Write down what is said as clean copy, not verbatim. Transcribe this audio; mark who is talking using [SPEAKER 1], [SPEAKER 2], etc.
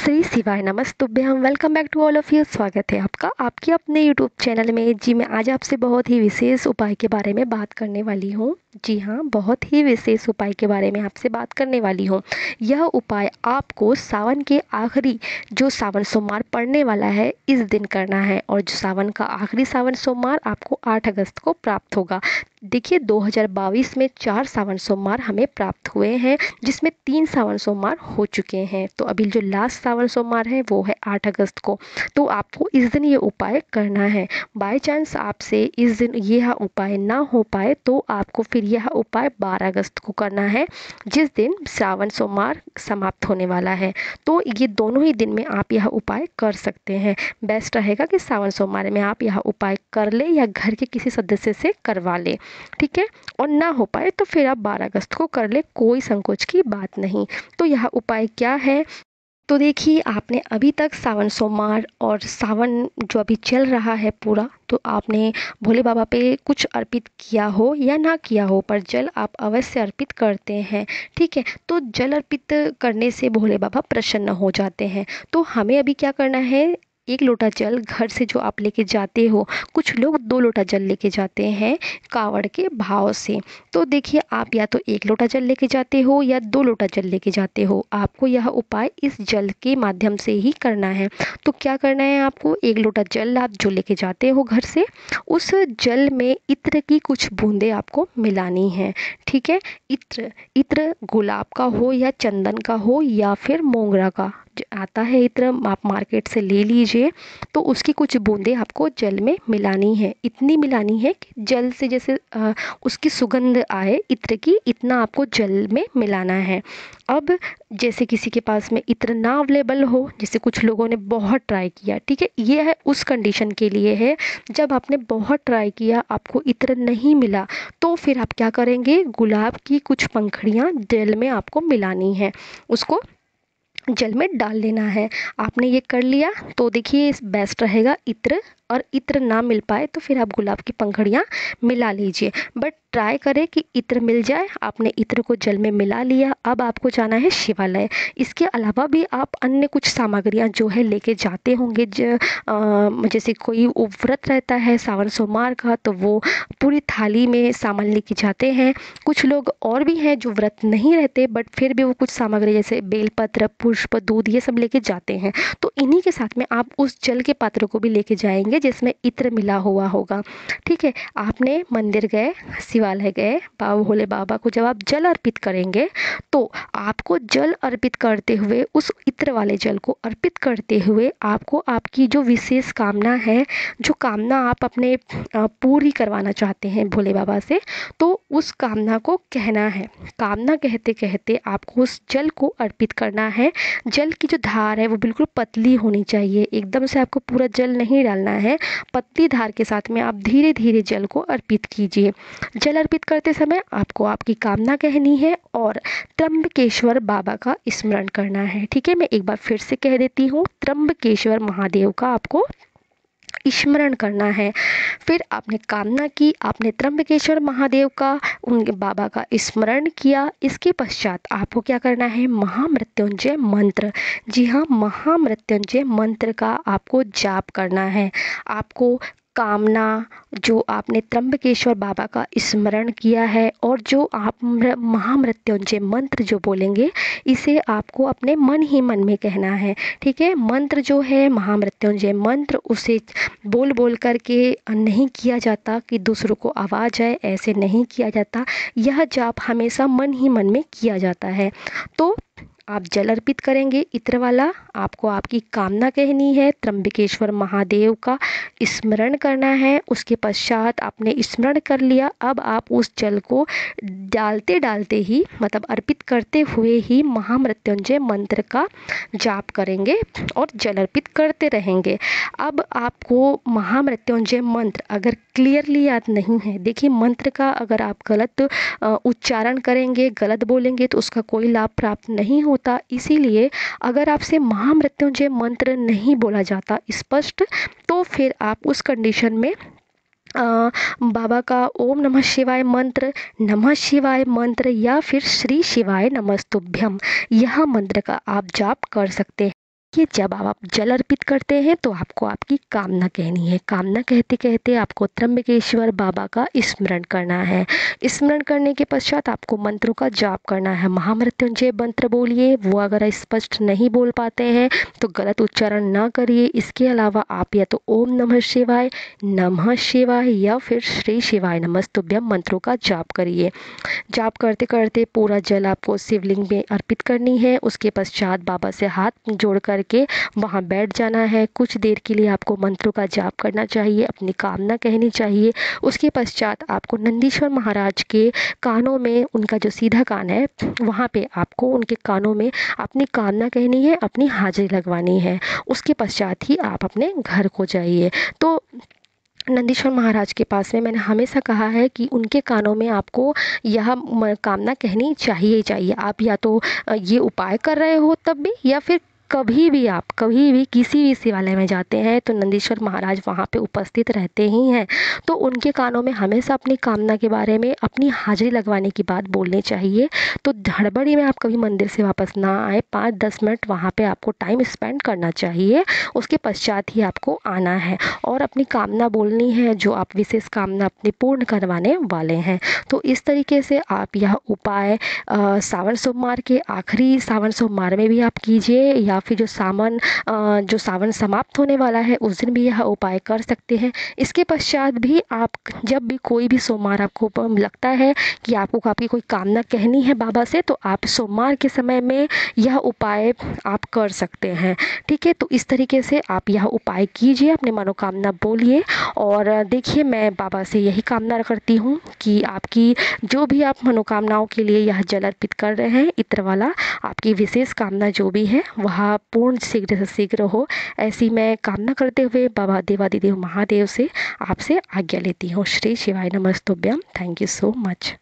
[SPEAKER 1] श्री शिवाय नमस्तुभ्यम। Welcome back to all of you. स्वागत है आपका आपके अपने यूट्यूब चैनल में। जी मैं आज आपसे बहुत ही विशेष उपाय के बारे में बात करने वाली हूँ। जी हाँ, बहुत ही विशेष उपाय के बारे में आपसे बात करने वाली हूँ। यह उपाय आपको सावन के आखिरी जो सावन सोमवार पड़ने वाला है इस दिन करना है, और जो सावन का आखिरी सावन सोमवार आपको 8 अगस्त को प्राप्त होगा। देखिए 2022 में 4 सावन सोमवार हमें प्राप्त हुए हैं, जिसमें 3 सावन सोमवार हो चुके हैं। तो अभी जो लास्ट सावन सोमवार है वो है 8 अगस्त को। तो आपको इस दिन ये उपाय करना है। बाय चांस आपसे इस दिन यह उपाय ना हो पाए तो आपको फिर यह उपाय 12 अगस्त को करना है, जिस दिन सावन सोमवार समाप्त होने वाला है। तो ये दोनों ही दिन में आप यह उपाय कर सकते हैं। बेस्ट रहेगा कि सावन सोमवार में आप यह उपाय कर ले या घर के किसी सदस्य से करवा ले, ठीक है। और ना हो पाए तो फिर आप 12 अगस्त को कर ले, कोई संकोच की बात नहीं। तो यह उपाय क्या है? तो देखिए, आपने अभी तक सावन सोमवार और सावन जो अभी चल रहा है पूरा, तो आपने भोले बाबा पे कुछ अर्पित किया हो या ना किया हो, पर जल आप अवश्य अर्पित करते हैं, ठीक है। तो जल अर्पित करने से भोले बाबा प्रसन्न हो जाते हैं। तो हमें अभी क्या करना है, 1 लोटा जल घर से जो आप लेके जाते हो, कुछ लोग 2 लोटा जल लेके जाते हैं कावड़ के भाव से। तो देखिए, आप या तो 1 लोटा जल लेके जाते हो या 2 लोटा जल लेके जाते हो, आपको यह उपाय इस जल के माध्यम से ही करना है। तो क्या करना है आपको, 1 लोटा जल आप जो लेके जाते हो घर से, उस जल में इत्र की कुछ बूंदें आपको मिलानी है, ठीक है। इत्र इत्र गुलाब का हो या चंदन का हो या फिर मोगरा का आता है इत्र, आप मार्केट से ले लीजिए। तो उसकी कुछ बूंदें आपको जल में मिलानी है। इतनी मिलानी है कि जल से जैसे उसकी सुगंध आए इत्र की, इतना आपको जल में मिलाना है। अब जैसे किसी के पास में इत्र ना अवेलेबल हो, जैसे कुछ लोगों ने बहुत ट्राई किया, ठीक है, ये है उस कंडीशन के लिए है। जब आपने बहुत ट्राई किया, आपको इत्र नहीं मिला, तो फिर आप क्या करेंगे, गुलाब की कुछ पंखुड़ियाँ जल में आपको मिलानी है, उसको जल में डाल लेना है। आपने ये कर लिया तो देखिए बेस्ट रहेगा इत्र। और इत्र ना मिल पाए तो फिर आप गुलाब की पंखुड़ियाँ मिला लीजिए, बट ट्राई करें कि इत्र मिल जाए। आपने इत्र को जल में मिला लिया, अब आपको जाना है शिवालय। इसके अलावा भी आप अन्य कुछ सामग्रियाँ जो है लेके जाते होंगे। जैसे कोई व्रत रहता है सावन सोमवार का, तो वो पूरी थाली में सामान लेके जाते हैं। कुछ लोग और भी हैं जो व्रत नहीं रहते, बट फिर भी वो कुछ सामग्री जैसे बेलपत्र, पुष्प, दूध, ये सब लेके जाते हैं। तो इन्हीं के साथ में आप उस जल के पात्र को भी लेके जाएंगे जिसमें इत्र मिला हुआ होगा, ठीक है। आपने मंदिर गए, शिवालय गए, बाबा भोले बाबा को जब आप जल अर्पित करेंगे, तो आपको जल अर्पित करते हुए, उस इत्र वाले जल को अर्पित करते हुए, आपको आपकी जो विशेष कामना है, जो कामना आप अपने पूरी करवाना चाहते हैं भोले बाबा से, तो उस कामना को कहना है। कामना कहते कहते आपको उस जल को अर्पित करना है। जल की जो धार है वो बिल्कुल पतली होनी चाहिए, एकदम से आपको पूरा जल नहीं डालना है। पतली धार के साथ में आप धीरे धीरे जल को अर्पित कीजिए। जल अर्पित करते समय आपको आपकी कामना कहनी है और त्र्यंबकेश्वर बाबा का स्मरण करना है, ठीक है। मैं एक बार फिर से कह देती हूँ, त्र्यंबकेश्वर महादेव का आपको स्मरण करना है। फिर आपने कामना की, आपने त्र्यंबकेश्वर महादेव का, उनके बाबा का स्मरण किया। इसके पश्चात आपको क्या करना है, महामृत्युंजय मंत्र, जी हाँ, महामृत्युंजय मंत्र का आपको जाप करना है। आपको कामना, जो आपने त्र्यंबकेश्वर बाबा का स्मरण किया है और जो आप महामृत्युंजय मंत्र जो बोलेंगे, इसे आपको अपने मन ही मन में कहना है, ठीक है। मंत्र जो है महामृत्युंजय मंत्र, उसे बोल बोल करके नहीं किया जाता कि दूसरों को आवाज़ आए, ऐसे नहीं किया जाता। यह जाप हमेशा मन ही मन में किया जाता है। तो आप जल अर्पित करेंगे इत्र वाला, आपको आपकी कामना कहनी है, त्र्यंबकेश्वर महादेव का स्मरण करना है। उसके पश्चात आपने स्मरण कर लिया, अब आप उस जल को डालते डालते ही, मतलब अर्पित करते हुए ही, महामृत्युंजय मंत्र का जाप करेंगे और जल अर्पित करते रहेंगे। अब आपको महामृत्युंजय मंत्र अगर क्लियरली याद नहीं है, देखिए मंत्र का अगर आप गलत उच्चारण करेंगे, गलत बोलेंगे, तो उसका कोई लाभ प्राप्त नहीं होता। इसीलिए अगर आपसे महामृत्युंजय मंत्र नहीं बोला जाता स्पष्ट, तो फिर आप उस कंडीशन में बाबा का ओम नमः शिवाय मंत्र, नमः शिवाय मंत्र या फिर श्री शिवाय नमस्तुभ्यम, यह मंत्र का आप जाप कर सकते हैं। कि जब आप जल अर्पित करते हैं तो आपको आपकी कामना कहनी है। कामना कहते कहते आपको त्र्यंबकेश्वर बाबा का स्मरण करना है। स्मरण करने के पश्चात आपको मंत्रों का जाप करना है। महामृत्युंजय मंत्र बोलिए, वो अगर स्पष्ट नहीं बोल पाते हैं तो गलत उच्चारण ना करिए। इसके अलावा आप या तो ओम नमः शिवाय या फिर श्री शिवाय नमस्तुभ्यम मंत्रों का जाप करिए। जाप करते करते पूरा जल आपको शिवलिंग में अर्पित करनी है। उसके पश्चात बाबा से हाथ जोड़ करके वहाँ बैठ जाना है। कुछ देर के लिए आपको मंत्रों का जाप करना चाहिए, अपनी कामना कहनी चाहिए। उसके पश्चात आपको नंदीश्वर महाराज के कानों में, उनका जो सीधा कान है वहाँ पे आपको उनके कानों में अपनी कामना कहनी है, अपनी हाजिरी लगवानी है। उसके पश्चात ही आप अपने घर को जाइए। तो नंदीश्वर महाराज के पास में मैंने हमेशा कहा है कि उनके कानों में आपको यह कामना कहनी चाहिए ही चाहिए। आप या तो ये उपाय कर रहे हो तब भी, या फिर कभी भी आप कभी भी किसी भी शिवालय में जाते हैं तो नंदीश्वर महाराज वहाँ पे उपस्थित रहते ही हैं। तो उनके कानों में हमेशा अपनी कामना के बारे में, अपनी हाजिरी लगवाने की बात बोलनी चाहिए। तो हड़बड़ी में आप कभी मंदिर से वापस ना आए, 5-10 मिनट वहाँ पे आपको टाइम स्पेंड करना चाहिए। उसके पश्चात ही आपको आना है और अपनी कामना बोलनी है, जो आप विशेष कामना अपनी पूर्ण करवाने वाले हैं। तो इस तरीके से आप यह उपाय सावन सोमवार के आखिरी सावन सोमवार में भी आप कीजिए, या फिर जो सावन समाप्त होने वाला है उस दिन भी यह उपाय कर सकते हैं। इसके पश्चात भी आप जब भी कोई भी सोमवार आपको लगता है कि आपको आपकी कोई कामना कहनी है बाबा से, तो आप सोमवार के समय में यह उपाय आप कर सकते हैं। ठीक है, तो इस तरीके से आप यह उपाय कीजिए, अपने मनोकामना बोलिए। और देखिए, मैं बाबा से यही कामना करती हूँ कि आपकी जो भी आप मनोकामनाओं के लिए यह जल अर्पित कर रहे हैं इत्र वाला, आपकी विशेष कामना जो भी है वह पूर्ण शीघ्र से शीघ्र हो, ऐसी मैं कामना करते हुए बाबा देवादिदेव महादेव से आपसे आज्ञा लेती हूँ। श्री शिवाय नमस्तुभ्यम। Thank you so much.